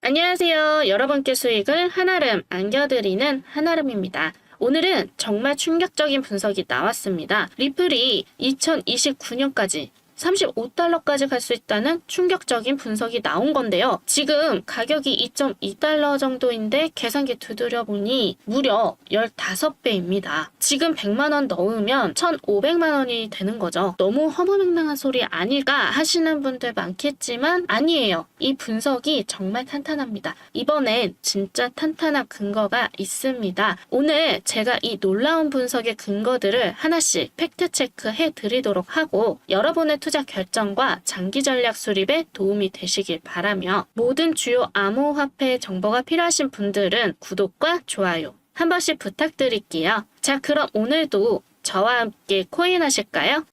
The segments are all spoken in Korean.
안녕하세요. 여러분께 수익을 한아름 안겨드리는 한아름입니다. 오늘은 정말 충격적인 분석이 나왔습니다. 리플이 2029년까지 35달러까지 갈 수 있다는 충격적인 분석이 나온 건데요. 지금 가격이 2.2달러 정도인데 계산기 두드려보니 무려 15배입니다. 지금 100만원 넣으면 1,500만원이 되는 거죠. 너무 허무맹랑한 소리 아닐까 하시는 분들 많겠지만 아니에요. 이 분석이 정말 탄탄합니다. 이번엔 진짜 탄탄한 근거가 있습니다. 오늘 제가 이 놀라운 분석의 근거들을 하나씩 팩트체크 해드리도록 하고 여러분의 투자 결정과 장기 전략 수립에 도움이 되시길 바라며 모든 주요 암호화폐 정보가 필요하신 분들은 구독과 좋아요 한 번씩 부탁드릴게요. 자, 그럼 오늘도 저와 함께 코인 하실까요?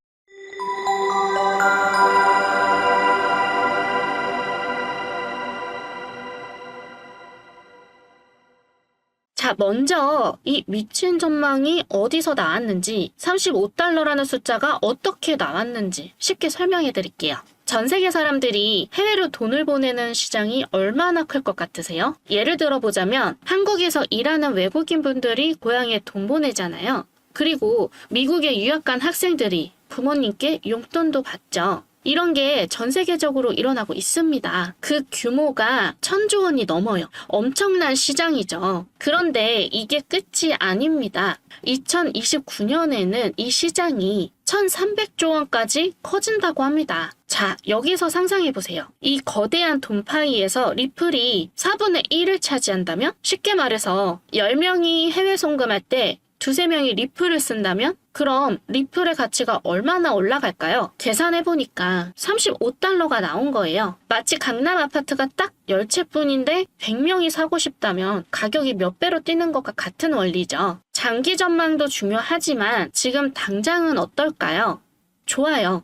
자, 먼저 이 미친 전망이 어디서 나왔는지 35달러라는 숫자가 어떻게 나왔는지 쉽게 설명해 드릴게요. 전 세계 사람들이 해외로 돈을 보내는 시장이 얼마나 클 것 같으세요? 예를 들어보자면 한국에서 일하는 외국인 분들이 고향에 돈 보내잖아요. 그리고 미국에 유학 간 학생들이 부모님께 용돈도 받죠. 이런 게 전 세계적으로 일어나고 있습니다. 그 규모가 1,000조 원이 넘어요. 엄청난 시장이죠. 그런데 이게 끝이 아닙니다. 2029년에는 이 시장이 1,300조 원까지 커진다고 합니다. 자, 여기서 상상해보세요. 이 거대한 돈파이에서 리플이 4분의 1을 차지한다면? 쉽게 말해서 10명이 해외 송금할 때 두세 명이 리플을 쓴다면? 그럼 리플의 가치가 얼마나 올라갈까요? 계산해보니까 35달러가 나온 거예요. 마치 강남 아파트가 딱 10채뿐인데 100명이 사고 싶다면 가격이 몇 배로 뛰는 것과 같은 원리죠. 장기 전망도 중요하지만 지금 당장은 어떨까요? 좋아요.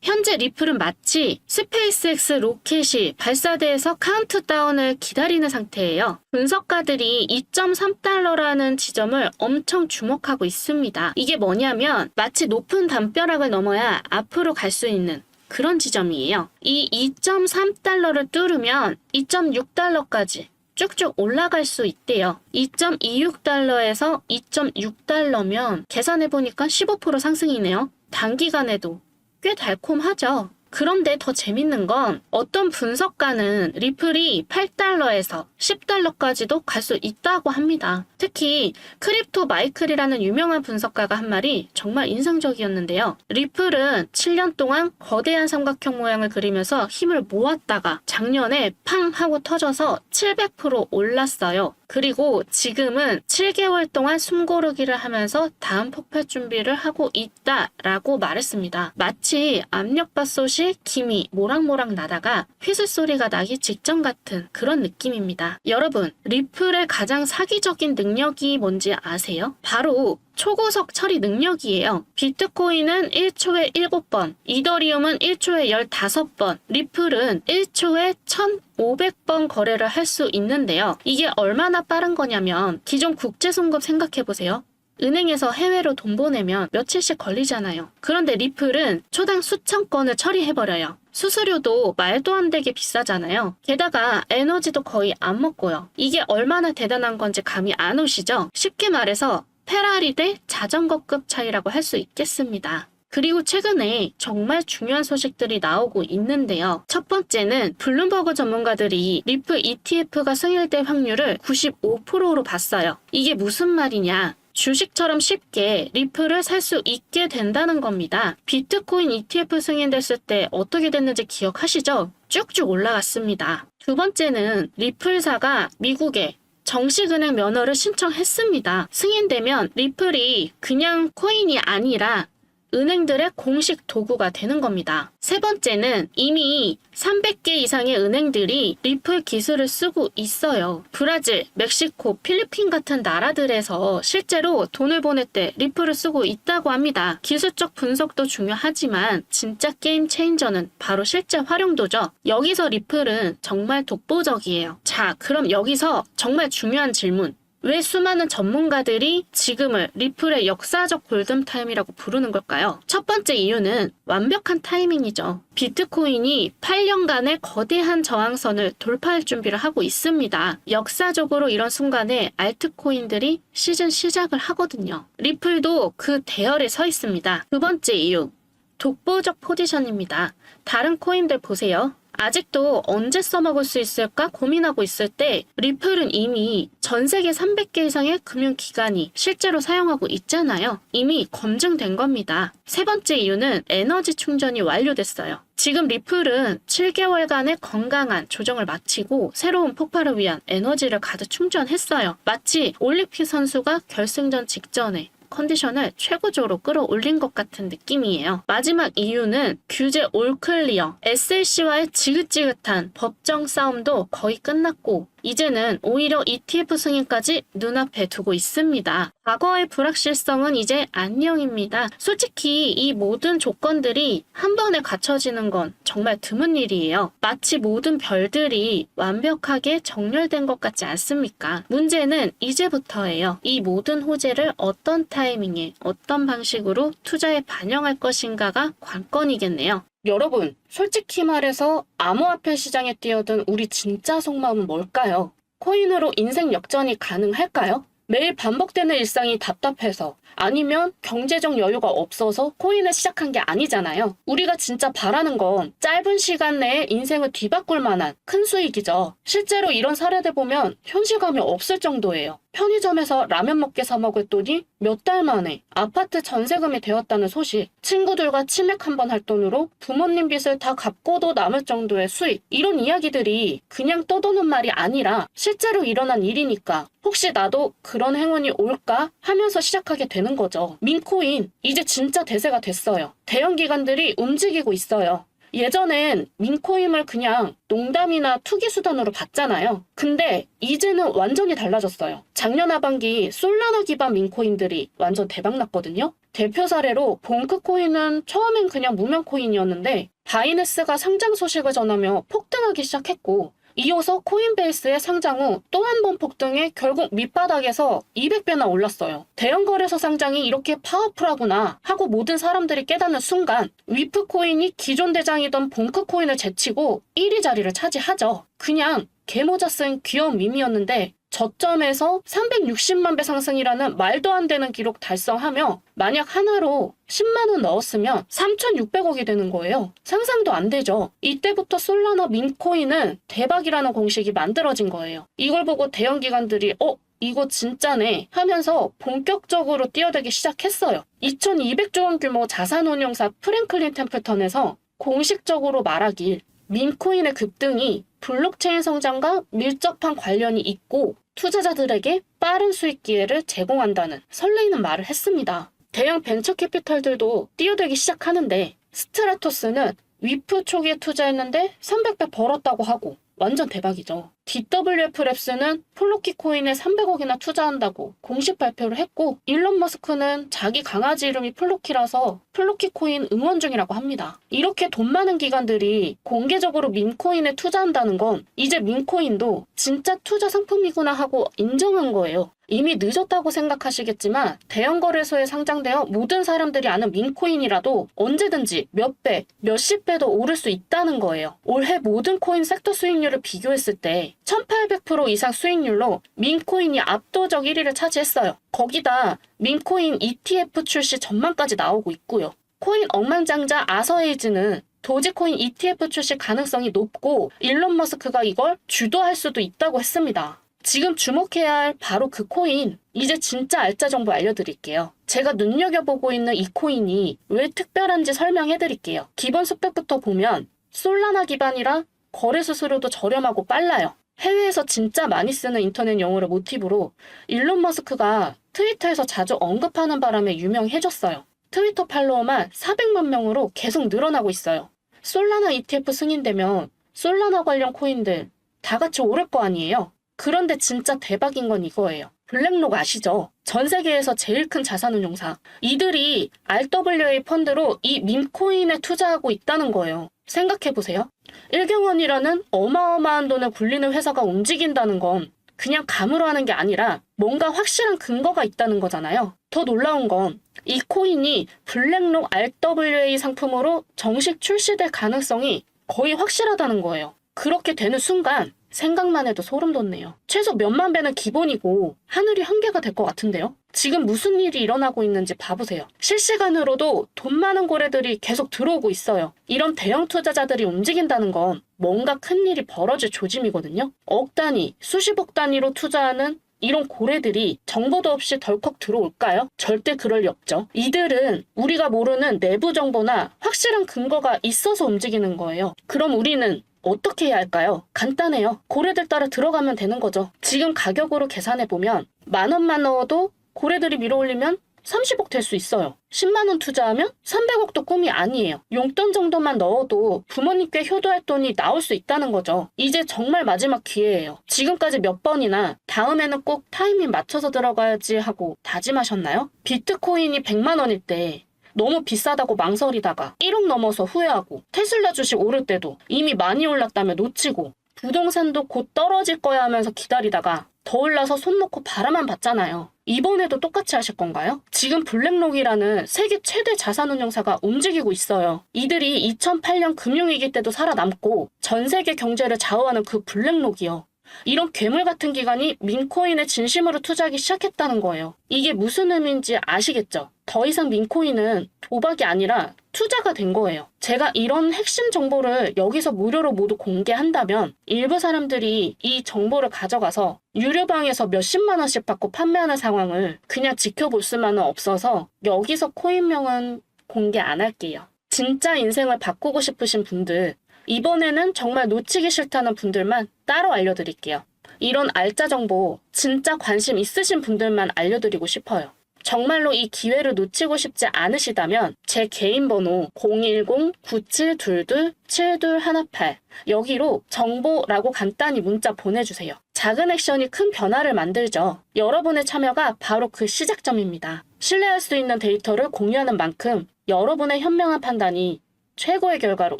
현재 리플은 마치 스페이스X 로켓이 발사대에서 카운트다운을 기다리는 상태예요. 분석가들이 2.3달러라는 지점을 엄청 주목하고 있습니다. 이게 뭐냐면 마치 높은 담벼락을 넘어야 앞으로 갈 수 있는 그런 지점이에요. 이 2.3달러를 뚫으면 2.6달러까지 쭉쭉 올라갈 수 있대요. 2.26달러에서 2.6달러면 계산해보니까 15% 상승이네요. 단기간에도 꽤 달콤하죠. 그런데 더 재밌는 건 어떤 분석가는 리플이 8달러에서 10달러까지도 갈 수 있다고 합니다. 특히 크립토 마이클이라는 유명한 분석가가 한 말이 정말 인상적이었는데요. 리플은 7년 동안 거대한 삼각형 모양을 그리면서 힘을 모았다가 작년에 팡 하고 터져서 700% 올랐어요. 그리고 지금은 7개월 동안 숨고르기를 하면서 다음 폭발 준비를 하고 있다라고 말했습니다. 마치 압력밥솥이 김이 모락모락 나다가 휘슬 소리가 나기 직전 같은 그런 느낌입니다. 여러분, 리플의 가장 사기적인 능력이 뭔지 아세요? 바로 초고속 처리 능력이에요. 비트코인은 1초에 7번, 이더리움은 1초에 15번, 리플은 1초에 1,500번 거래를 할 수 있는데요. 이게 얼마나 빠른 거냐면 기존 국제송금 생각해보세요. 은행에서 해외로 돈 보내면 며칠씩 걸리잖아요. 그런데 리플은 초당 수천 건을 처리해버려요. 수수료도 말도 안 되게 비싸잖아요. 게다가 에너지도 거의 안 먹고요. 이게 얼마나 대단한 건지 감이 안 오시죠? 쉽게 말해서 페라리 대 자전거급 차이라고 할 수 있겠습니다. 그리고 최근에 정말 중요한 소식들이 나오고 있는데요. 첫 번째는 블룸버그 전문가들이 리플 ETF가 승인될 확률을 95%로 봤어요. 이게 무슨 말이냐? 주식처럼 쉽게 리플을 살 수 있게 된다는 겁니다. 비트코인 ETF 승인됐을 때 어떻게 됐는지 기억하시죠? 쭉쭉 올라갔습니다. 두 번째는 리플사가 미국에 정식은행 면허를 신청했습니다. 승인되면 리플이 그냥 코인이 아니라 은행들의 공식 도구가 되는 겁니다. 세 번째는 이미 300개 이상의 은행들이 리플 기술을 쓰고 있어요. 브라질, 멕시코, 필리핀 같은 나라들에서 실제로 돈을 보낼 때 리플을 쓰고 있다고 합니다. 기술적 분석도 중요하지만 진짜 게임 체인저는 바로 실제 활용도죠. 여기서 리플은 정말 독보적이에요. 자, 그럼 여기서 정말 중요한 질문. 왜 수많은 전문가들이 지금을 리플의 역사적 골든타임이라고 부르는 걸까요? 첫 번째 이유는 완벽한 타이밍이죠. 비트코인이 8년간의 거대한 저항선을 돌파할 준비를 하고 있습니다. 역사적으로 이런 순간에 알트코인들이 시즌 시작을 하거든요. 리플도 그 대열에 서 있습니다. 두 번째 이유, 독보적 포지션입니다. 다른 코인들 보세요. 아직도 언제 써먹을 수 있을까 고민하고 있을 때 리플은 이미 전 세계 300개 이상의 금융기관이 실제로 사용하고 있잖아요. 이미 검증된 겁니다. 세 번째 이유는 에너지 충전이 완료됐어요. 지금 리플은 7개월간의 건강한 조정을 마치고 새로운 폭발을 위한 에너지를 가득 충전했어요. 마치 올림픽 선수가 결승전 직전에 컨디션을 최고조로 끌어올린 것 같은 느낌이에요. 마지막 이유는 규제 올클리어, SEC와의 지긋지긋한 법정 싸움도 거의 끝났고 이제는 오히려 ETF 승인까지 눈앞에 두고 있습니다. 과거의 불확실성은 이제 안녕입니다. 솔직히 이 모든 조건들이 한 번에 갖춰지는 건 정말 드문 일이에요. 마치 모든 별들이 완벽하게 정렬된 것 같지 않습니까? 문제는 이제부터예요. 이 모든 호재를 어떤 타이밍에 어떤 방식으로 투자에 반영할 것인가가 관건이겠네요. 여러분, 솔직히 말해서 암호화폐 시장에 뛰어든 우리 진짜 속마음은 뭘까요? 코인으로 인생 역전이 가능할까요? 매일 반복되는 일상이 답답해서 아니면 경제적 여유가 없어서 코인을 시작한 게 아니잖아요. 우리가 진짜 바라는 건 짧은 시간 내에 인생을 뒤바꿀 만한 큰 수익이죠. 실제로 이런 사례들 보면 현실감이 없을 정도예요. 편의점에서 라면 먹게 사 먹을 돈이 몇 달 만에 아파트 전세금이 되었다는 소식, 친구들과 치맥 한 번 할 돈으로 부모님 빚을 다 갚고도 남을 정도의 수익, 이런 이야기들이 그냥 떠도는 말이 아니라 실제로 일어난 일이니까 혹시 나도 그런 행운이 올까 하면서 시작하게 되는 거죠. 민코인, 이제 진짜 대세가 됐어요. 대형 기관들이 움직이고 있어요. 예전엔 민코인을 그냥 농담이나 투기 수단으로 봤잖아요. 근데 이제는 완전히 달라졌어요. 작년 하반기 솔라나 기반 민코인들이 완전 대박났거든요. 대표 사례로 봉크코인은 처음엔 그냥 무명코인이었는데 바이낸스가 상장 소식을 전하며 폭등하기 시작했고 이어서 코인베이스의 상장 후 또 한 번 폭등해 결국 밑바닥에서 200배나 올랐어요. 대형 거래소 상장이 이렇게 파워풀하구나 하고 모든 사람들이 깨닫는 순간 위프코인이 기존 대장이던 봉크코인을 제치고 1위 자리를 차지하죠. 그냥 개모자 쓴 귀여운 밈이었는데 저점에서 360만 배 상승이라는 말도 안 되는 기록 달성하며 만약 하나로 10만 원 넣었으면 3,600억이 되는 거예요. 상상도 안 되죠. 이때부터 솔라나 민코인은 대박이라는 공식이 만들어진 거예요. 이걸 보고 대형 기관들이 이거 진짜네 하면서 본격적으로 뛰어들기 시작했어요. 2,200조 원 규모 자산운용사 프랭클린 템플턴에서 공식적으로 말하길 민코인의 급등이 블록체인 성장과 밀접한 관련이 있고 투자자들에게 빠른 수익 기회를 제공한다는 설레이는 말을 했습니다. 대형 벤처 캐피탈들도 뛰어들기 시작하는데 스트라토스는 위프 초기에 투자했는데 300배 벌었다고 하고 완전 대박이죠. DWF랩스는 플로키 코인에 300억이나 투자한다고 공식 발표를 했고 일론 머스크는 자기 강아지 이름이 플로키라서 플로키 코인 응원 중이라고 합니다. 이렇게 돈 많은 기관들이 공개적으로 민코인에 투자한다는 건 이제 민코인도 진짜 투자 상품이구나 하고 인정한 거예요. 이미 늦었다고 생각하시겠지만 대형 거래소에 상장되어 모든 사람들이 아는 민코인이라도 언제든지 몇 배, 몇십 배도 오를 수 있다는 거예요. 올해 모든 코인 섹터 수익률을 비교했을 때 1800% 이상 수익률로 민코인이 압도적 1위를 차지했어요. 거기다 민코인 ETF 출시 전망까지 나오고 있고요. 코인 억만장자 아서에이즈는 도지코인 ETF 출시 가능성이 높고 일론 머스크가 이걸 주도할 수도 있다고 했습니다. 지금 주목해야 할 바로 그 코인, 이제 진짜 알짜 정보 알려드릴게요. 제가 눈여겨보고 있는 이 코인이 왜 특별한지 설명해드릴게요. 기본 스펙부터 보면 솔라나 기반이라 거래 수수료도 저렴하고 빨라요. 해외에서 진짜 많이 쓰는 인터넷 용어를 모티브로 일론 머스크가 트위터에서 자주 언급하는 바람에 유명해졌어요. 트위터 팔로워만 400만 명으로 계속 늘어나고 있어요. 솔라나 ETF 승인되면 솔라나 관련 코인들 다 같이 오를 거 아니에요. 그런데 진짜 대박인 건 이거예요. 블랙록 아시죠? 전 세계에서 제일 큰 자산운용사. 이들이 RWA 펀드로 이 민코인에 투자하고 있다는 거예요. 생각해보세요. 일경원이라는 어마어마한 돈을 굴리는 회사가 움직인다는 건 그냥 감으로 하는 게 아니라 뭔가 확실한 근거가 있다는 거잖아요. 더 놀라운 건 이 코인이 블랙록 RWA 상품으로 정식 출시될 가능성이 거의 확실하다는 거예요. 그렇게 되는 순간 생각만 해도 소름 돋네요. 최소 몇만 배는 기본이고 하늘이 한계가 될 것 같은데요. 지금 무슨 일이 일어나고 있는지 봐보세요. 실시간으로도 돈 많은 고래들이 계속 들어오고 있어요. 이런 대형 투자자들이 움직인다는 건 뭔가 큰 일이 벌어질 조짐이거든요. 억 단위, 수십억 단위로 투자하는 이런 고래들이 정보도 없이 덜컥 들어올까요? 절대 그럴 리 없죠. 이들은 우리가 모르는 내부 정보나 확실한 근거가 있어서 움직이는 거예요. 그럼 우리는 어떻게 해야 할까요? 간단해요. 고래들 따라 들어가면 되는 거죠. 지금 가격으로 계산해보면 10,000원만 넣어도 고래들이 밀어올리면 30억 될 수 있어요. 10만 원 투자하면 300억도 꿈이 아니에요. 용돈 정도만 넣어도 부모님께 효도할 돈이 나올 수 있다는 거죠. 이제 정말 마지막 기회예요. 지금까지 몇 번이나 다음에는 꼭 타이밍 맞춰서 들어가야지 하고 다짐하셨나요? 비트코인이 100만 원일 때 너무 비싸다고 망설이다가 1억 넘어서 후회하고, 테슬라 주식 오를 때도 이미 많이 올랐다며 놓치고, 부동산도 곧 떨어질 거야 하면서 기다리다가 더 올라서 손 놓고 바라만 봤잖아요. 이번에도 똑같이 하실 건가요? 지금 블랙록이라는 세계 최대 자산운용사가 움직이고 있어요. 이들이 2008년 금융위기 때도 살아남고 전 세계 경제를 좌우하는 그 블랙록이요. 이런 괴물 같은 기관이 민코인에 진심으로 투자하기 시작했다는 거예요. 이게 무슨 의미인지 아시겠죠? 더 이상 민코인은 도박이 아니라 투자가 된 거예요. 제가 이런 핵심 정보를 여기서 무료로 모두 공개한다면 일부 사람들이 이 정보를 가져가서 유료방에서 몇십만 원씩 받고 판매하는 상황을 그냥 지켜볼 수만은 없어서 여기서 코인명은 공개 안 할게요. 진짜 인생을 바꾸고 싶으신 분들, 이번에는 정말 놓치기 싫다는 분들만 따로 알려드릴게요. 이런 알짜 정보 진짜 관심 있으신 분들만 알려드리고 싶어요. 정말로 이 기회를 놓치고 싶지 않으시다면 제 개인 번호 010-9722-7218 여기로 정보라고 간단히 문자 보내주세요. 작은 액션이 큰 변화를 만들죠. 여러분의 참여가 바로 그 시작점입니다. 신뢰할 수 있는 데이터를 공유하는 만큼 여러분의 현명한 판단이 최고의 결과로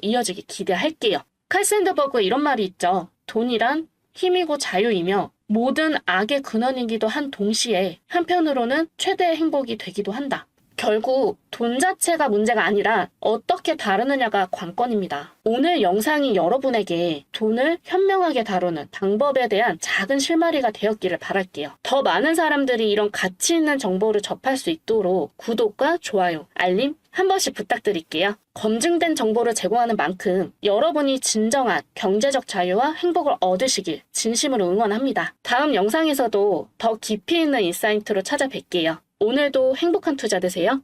이어지기 기대할게요. 칼 샌드버그 이런 말이 있죠. 돈이란 힘이고 자유이며 모든 악의 근원이기도 한 동시에 한편으로는 최대의 행복이 되기도 한다. 결국 돈 자체가 문제가 아니라 어떻게 다루느냐가 관건입니다. 오늘 영상이 여러분에게 돈을 현명하게 다루는 방법에 대한 작은 실마리가 되었기를 바랄게요. 더 많은 사람들이 이런 가치 있는 정보를 접할 수 있도록 구독과 좋아요, 알림 한 번씩 부탁드릴게요. 검증된 정보를 제공하는 만큼 여러분이 진정한 경제적 자유와 행복을 얻으시길 진심으로 응원합니다. 다음 영상에서도 더 깊이 있는 인사이트로 찾아뵐게요. 오늘도 행복한 투자 되세요.